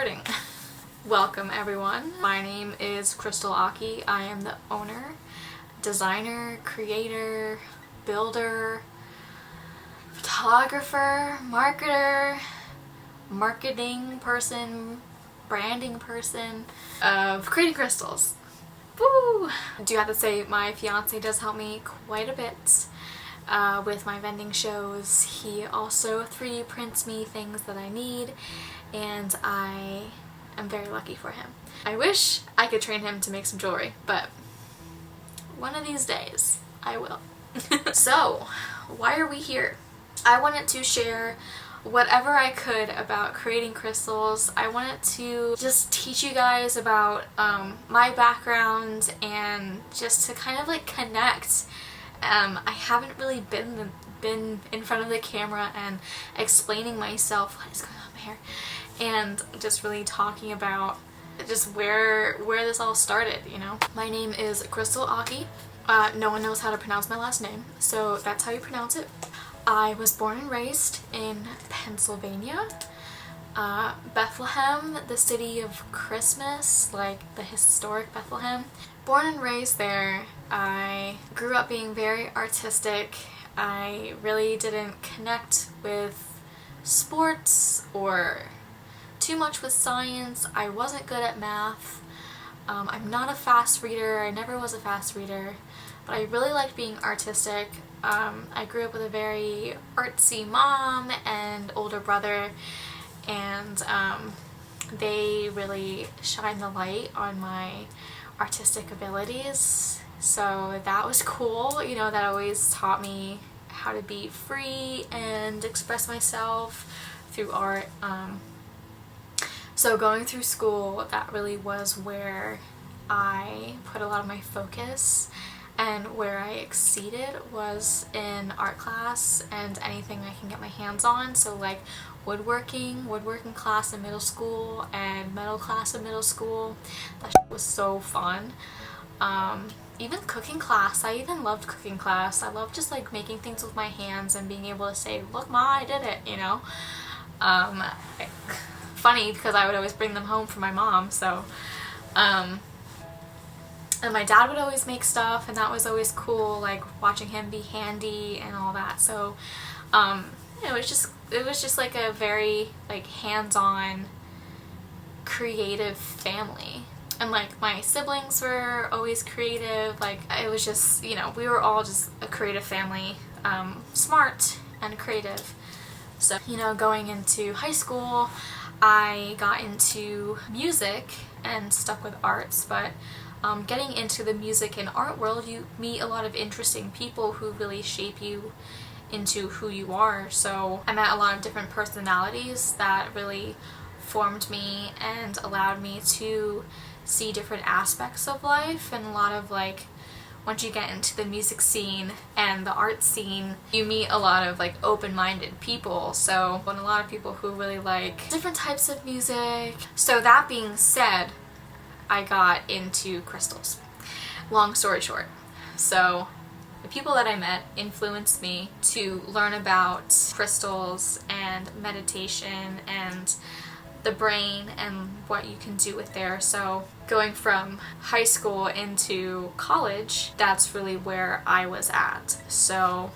recording. Welcome everyone. My name is Crystal Aki. I am the owner, designer, creator, builder, photographer, marketer, marketing person, branding person of Creating Crystals. Woo! I do have to say my fiance does help me quite a bit with my vending shows. He also 3D prints me things that I need, and I am very lucky for him. I wish I could train him to make some jewelry, but one of these days I will. So, why are we here? I wanted to share whatever I could about creating crystals. I wanted to just teach you guys about my background and just to kind of like connect. I haven't really been in front of the camera and explaining myself, what is going on here, and just really talking about just where this all started, you know. My name is Crystal Aki. No one knows how to pronounce my last name, so that's how you pronounce it. I was born and raised in Pennsylvania. Bethlehem, the city of Christmas, like the historic Bethlehem. Born and raised there. I grew up being very artistic. I really didn't connect with sports or too much with science. I wasn't good at math. I'm not a fast reader. I never was a fast reader, but I really liked being artistic. I grew up with a very artsy mom and older brother, and they really shined the light on my artistic abilities, so that was cool. You know, that always taught me how to be free and express myself through art. So going through school, that really was where I put a lot of my focus, and where I exceeded was in art class and anything I can get my hands on. So like woodworking class in middle school and metal class in middle school. That shit was so fun. Even cooking class. I even loved cooking class. I loved just like making things with my hands and being able to say, look ma, I did it, you know. Funny because I would always bring them home for my mom, so and my dad would always make stuff, and that was always cool, like watching him be handy and all that. So it was just like a very like hands-on creative family. And like my siblings were always creative. Like it was just, you know, we were all just a creative family, smart and creative. So, you know, going into high school, I got into music and stuck with arts, but getting into the music and art world, you meet a lot of interesting people who really shape you into who you are. So I met a lot of different personalities that really formed me and allowed me to see different aspects of life. And a lot of like, once you get into the music scene and the art scene, you meet a lot of like open-minded people. So, and a lot of people who really like different types of music. So that being said, I got into crystals. Long story short. So the people that I met influenced me to learn about crystals and meditation and the brain and what you can do with there. So going from high school into college, that's really where I was at. So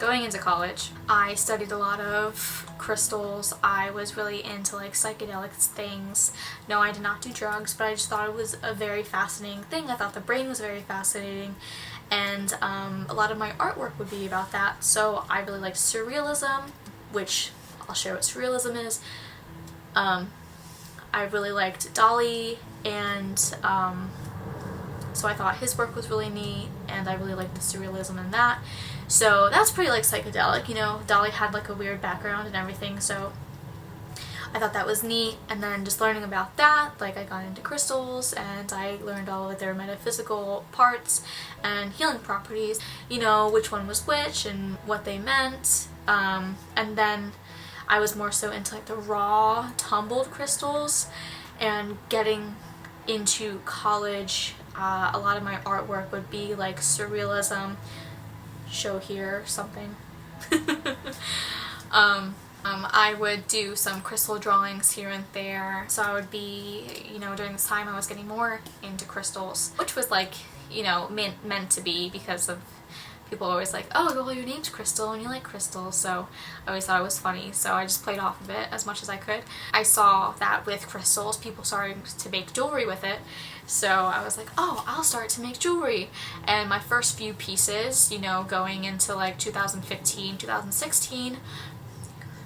going into college, I studied a lot of crystals. I was really into like psychedelic things. No, I did not do drugs, but I just thought it was a very fascinating thing. I thought the brain was very fascinating, and a lot of my artwork would be about that. So I really liked surrealism, which I'll share what surrealism is. I really liked Dali, and so I thought his work was really neat, and I really liked the surrealism in that. So that's pretty like psychedelic, you know. Dali had like a weird background and everything, so I thought that was neat. And then just learning about that, like I got into crystals and I learned all of their metaphysical parts and healing properties, you know, which one was which and what they meant. And then I was more so into like the raw tumbled crystals. And getting into college, a lot of my artwork would be like surrealism, show here something. I would do some crystal drawings here and there. So I would be, you know, during this time I was getting more into crystals, which was like, you know, meant to be because of people always like, oh, well, your name's Crystal and you like crystals. So I always thought it was funny. So I just played off of it as much as I could. I saw that with crystals, people started to make jewelry with it. So I was like, oh, I'll start to make jewelry. And my first few pieces, you know, going into like 2015, 2016,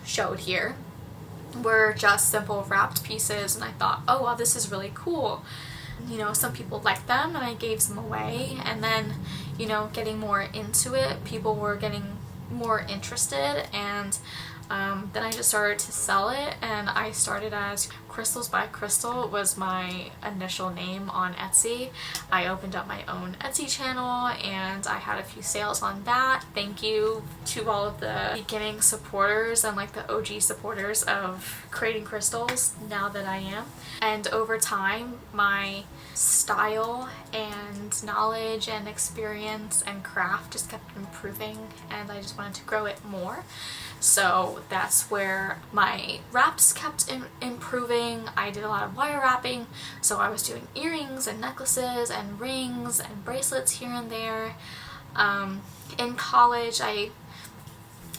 showed here, were just simple wrapped pieces. And I thought, oh, wow, this is really cool. You know, some people liked them and I gave them away. And then, you know, getting more into it, people were getting more interested, and then I just started to sell it, and I started as Crystals by Crystal was my initial name on Etsy. I opened up my own Etsy channel and I had a few sales on that. Thank you to all of the beginning supporters and like the OG supporters of creating crystals now that I am. And over time, my style and knowledge and experience and craft just kept improving, and I just wanted to grow it more. So that's where my wraps kept improving. I did a lot of wire wrapping, so I was doing earrings and necklaces and rings and bracelets here and there. In college, I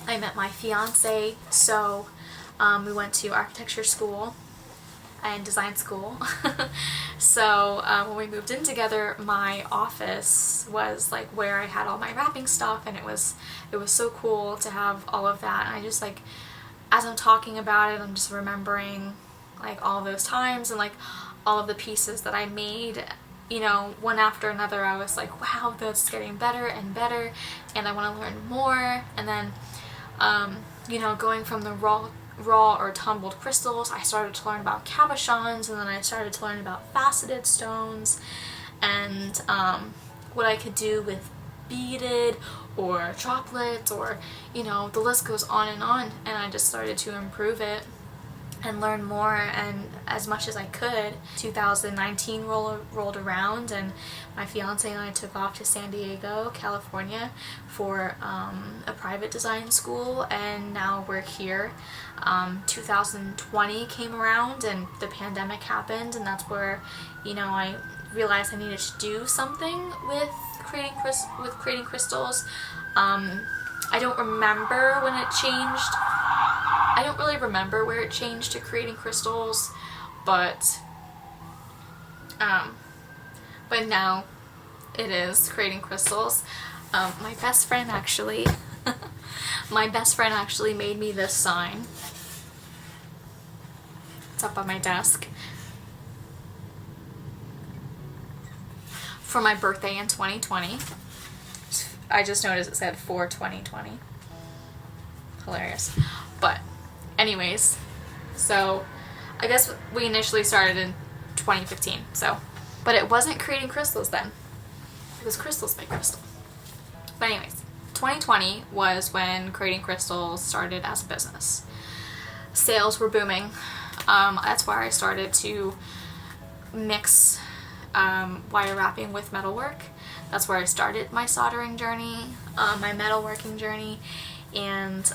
met my fiance, so we went to architecture school and design school. So when we moved in together, my office was like where I had all my wrapping stuff, and it was so cool to have all of that. And I just like, as I'm talking about it, I'm just remembering like all those times and like all of the pieces that I made, you know, one after another. I was like, wow, that's getting better and better, and I want to learn more. And then you know, going from the raw or tumbled crystals, I started to learn about cabochons, and then I started to learn about faceted stones, and what I could do with beaded or droplets, or, you know, the list goes on, and I just started to improve it and learn more, and as much as I could. 2019 rolled around, and my fiance and I took off to San Diego, California for a private design school, and now we're here. 2020 came around and the pandemic happened, and that's where, you know, I realized I needed to do something with creating crystals. I don't remember when it changed. I don't really remember where it changed to creating crystals, but now it is creating crystals. My best friend actually made me this sign. It's up on my desk. For my birthday in 2020. I just noticed it said for 2020. Hilarious. But anyways, so I guess we initially started in 2015, so, but it wasn't creating crystals then. It was Crystals by Crystal. But anyways, 2020 was when creating crystals started as a business. Sales were booming. That's where I started to mix wire wrapping with metalwork. That's where I started my soldering journey, my metalworking journey. And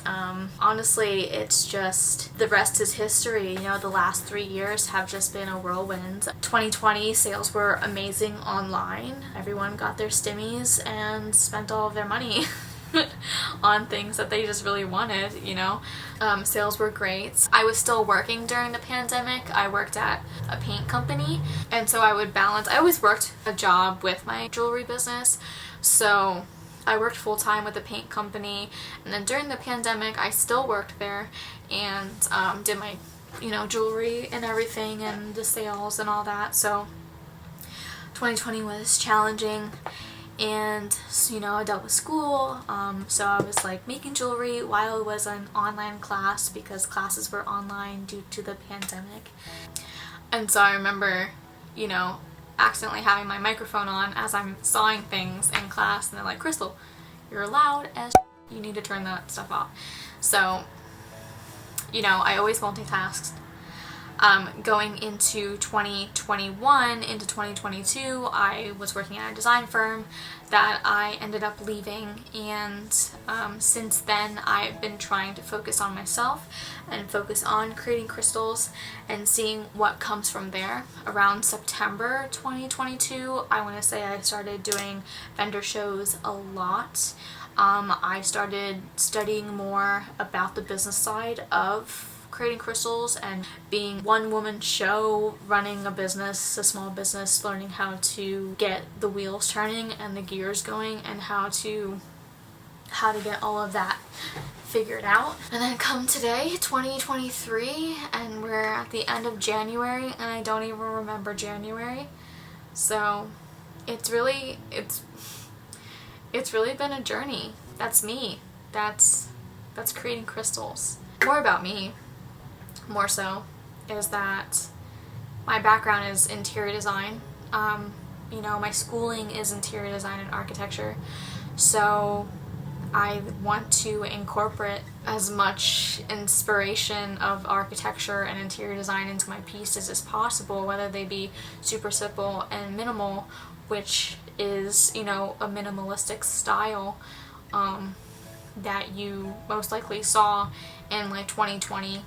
honestly, it's just, the rest is history. You know, the last 3 years have just been a whirlwind. 2020 sales were amazing online. Everyone got their stimmies and spent all of their money on things that they just really wanted, you know. Sales were great. I was still working during the pandemic. I worked at a paint company, and so I would balance. I always worked a job with my jewelry business, so I worked full-time with the paint company, and then during the pandemic I still worked there and did my, you know, jewelry and everything and the sales and all that. So 2020 was challenging, and you know, I dealt with school, so I was like making jewelry while it was an online class because classes were online due to the pandemic. And so I remember, you know, accidentally having my microphone on as I'm sawing things in class, and they're like, Crystal, you're loud as you need to turn that stuff off. So, you know, I always multitasked. Going into 2021 into 2022, I was working at a design firm that I ended up leaving, and since then I've been trying to focus on myself and focus on creating crystals and seeing what comes from there. Around September 2022, I want to say I started doing vendor shows a lot. I started studying more about the business side of creating crystals and being one-woman show, running a business, a small business, learning how to get the wheels turning and the gears going and how to get all of that figured out. And then come today, 2023, and we're at the end of January and I don't even remember January. So it's really been a journey. That's me. That's creating crystals. More about me, more so, is that my background is interior design. You know, my schooling is interior design and architecture, so I want to incorporate as much inspiration of architecture and interior design into my pieces as possible, whether they be super simple and minimal, which is, you know, a minimalistic style that you most likely saw in like 2020,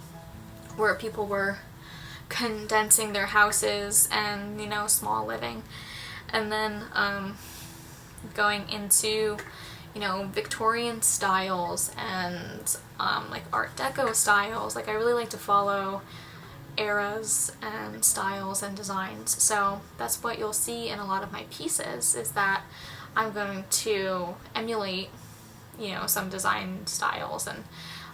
where people were condensing their houses and, you know, small living. And then going into, you know, Victorian styles and like Art Deco styles. Like, I really like to follow eras and styles and designs, so that's what you'll see in a lot of my pieces, is that I'm going to emulate, you know, some design styles, and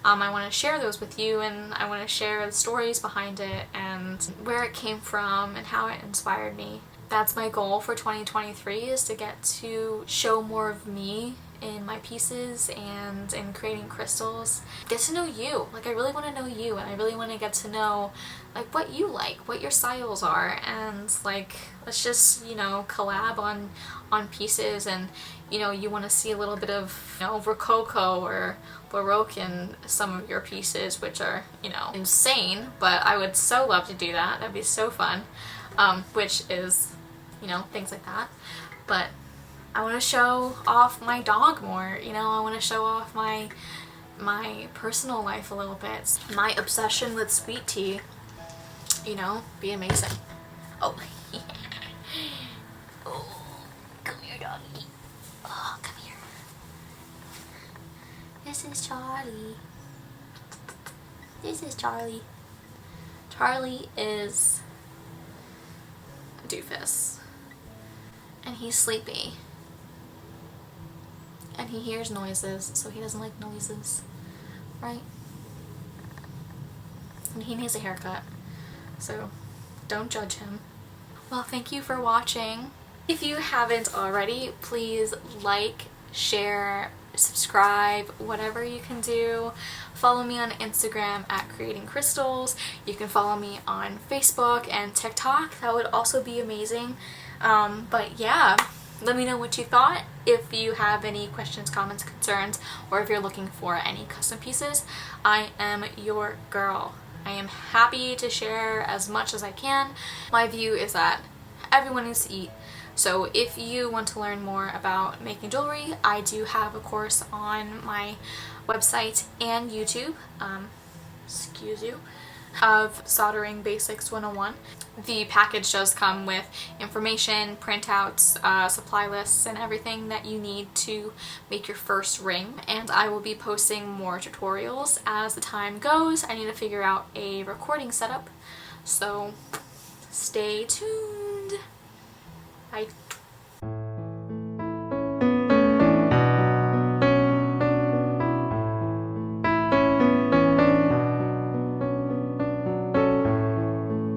I want to share those with you, and I want to share the stories behind it and where it came from and how it inspired me. That's my goal for 2023, is to get to show more of me in my pieces and in creating crystals. Get to know you. Like, I really want to know you, and I really want to get to know like what you like, what your styles are, and like, let's just, you know, collab on pieces. And, you know, you want to see a little bit of, you know, Rococo or Baroque in some of your pieces, which are, you know, insane, but I would so love to do that. That'd be so fun. Which is, you know, things like that. But I want to show off my dog more, you know, I want to show off my personal life a little bit. My obsession with sweet tea, you know, be amazing. Oh, oh, come here, doggy. Oh, come here. This is Charlie. This is Charlie. Charlie is a doofus, and he's sleepy. And he hears noises, so he doesn't like noises, right? And he needs a haircut, so don't judge him. Well, thank you for watching. If you haven't already, please like, share, subscribe, whatever you can do. Follow me on Instagram at Creating Crystals. You can follow me on Facebook and TikTok. That would also be amazing. But yeah. Let me know what you thought. If you have any questions, comments, concerns, or if you're looking for any custom pieces, I am your girl. I am happy to share as much as I can. My view is that everyone needs to eat. So if you want to learn more about making jewelry, I do have a course on my website and YouTube, excuse you, of Soldering Basics 101. The package does come with information, printouts, supply lists, and everything that you need to make your first ring. And I will be posting more tutorials as the time goes. I need to figure out a recording setup, so stay tuned. Bye.